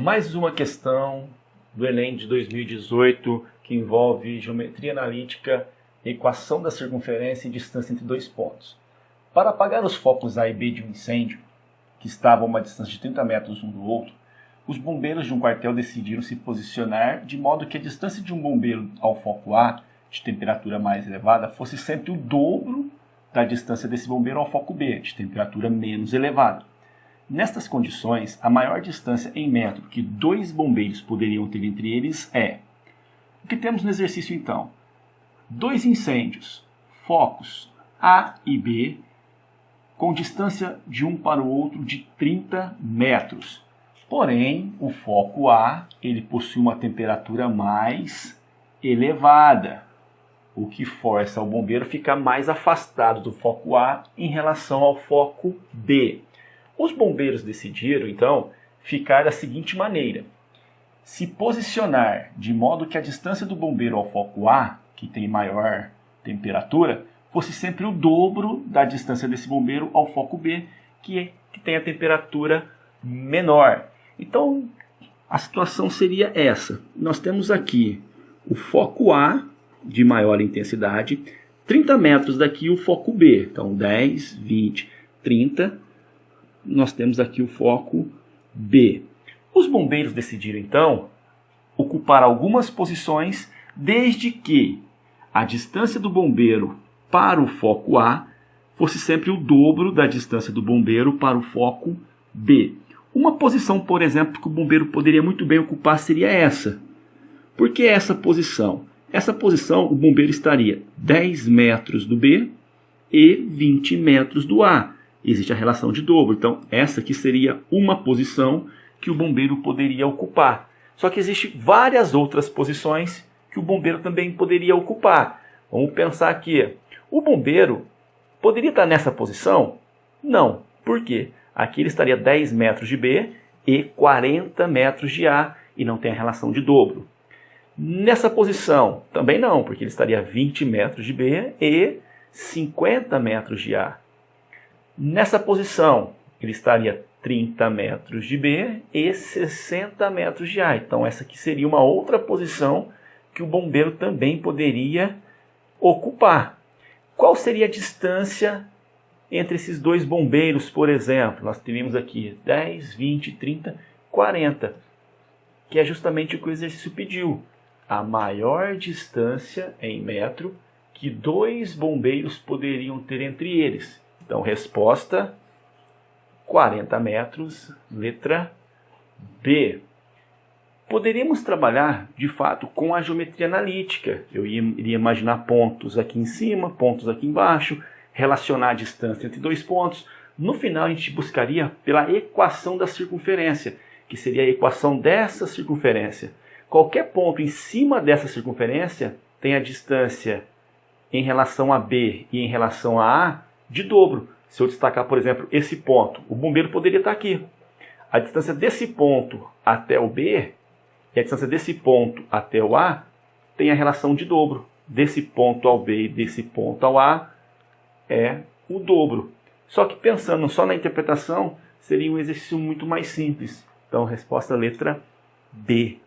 Mais uma questão do Enem de 2018 que envolve geometria analítica, equação da circunferência e distância entre dois pontos. Para apagar os focos A e B de um incêndio, que estavam a uma distância de 30 metros um do outro, os bombeiros de um quartel decidiram se posicionar de modo que a distância de um bombeiro ao foco A, de temperatura mais elevada, fosse sempre o dobro da distância desse bombeiro ao foco B, de temperatura menos elevada. Nestas condições, a maior distância em metro que dois bombeiros poderiam ter entre eles é... O que temos no exercício então? Dois incêndios, focos A e B, com distância de um para o outro de 30 metros. Porém, o foco A ele possui uma temperatura mais elevada, o que força o bombeiro a ficar mais afastado do foco A em relação ao foco B. Os bombeiros decidiram, então, ficar da seguinte maneira: se posicionar de modo que a distância do bombeiro ao foco A, que tem maior temperatura, fosse sempre o dobro da distância desse bombeiro ao foco B, que tem a temperatura menor. Então, a situação seria essa. Nós temos aqui o foco A, de maior intensidade, 30 metros daqui o foco B. Então, 10, 20, 30... nós temos aqui o foco B. Os bombeiros decidiram, então, ocupar algumas posições desde que a distância do bombeiro para o foco A fosse sempre o dobro da distância do bombeiro para o foco B. Uma posição, por exemplo, que o bombeiro poderia muito bem ocupar seria essa. Por que essa posição? Essa posição, o bombeiro estaria 10 metros do B e 20 metros do A. Existe a relação de dobro. Então, essa aqui seria uma posição que o bombeiro poderia ocupar. Só que existem várias outras posições que o bombeiro também poderia ocupar. Vamos pensar aqui. O bombeiro poderia estar nessa posição? Não. Por quê? Aqui ele estaria 10 metros de B e 40 metros de A e não tem a relação de dobro. Nessa posição, também não, porque ele estaria 20 metros de B e 50 metros de A. Nessa posição, ele estaria 30 metros de B e 60 metros de A. Então, essa aqui seria uma outra posição que o bombeiro também poderia ocupar. Qual seria a distância entre esses dois bombeiros, por exemplo? Nós teríamos aqui 10, 20, 30, 40, que é justamente o que o exercício pediu. A maior distância em metro que dois bombeiros poderiam ter entre eles. Então, resposta, 40 metros, letra B. Poderíamos trabalhar, de fato, com a geometria analítica. Eu iria imaginar pontos aqui em cima, pontos aqui embaixo, relacionar a distância entre dois pontos. No final, a gente buscaria pela equação da circunferência, que seria a equação dessa circunferência. Qualquer ponto em cima dessa circunferência tem a distância em relação a B e em relação a A de dobro. Se eu destacar, por exemplo, esse ponto, o bombeiro poderia estar aqui. A distância desse ponto até o B e a distância desse ponto até o A tem a relação de dobro. Desse ponto ao B e desse ponto ao A é o dobro. Só que pensando só na interpretação, seria um exercício muito mais simples. Então, resposta letra B.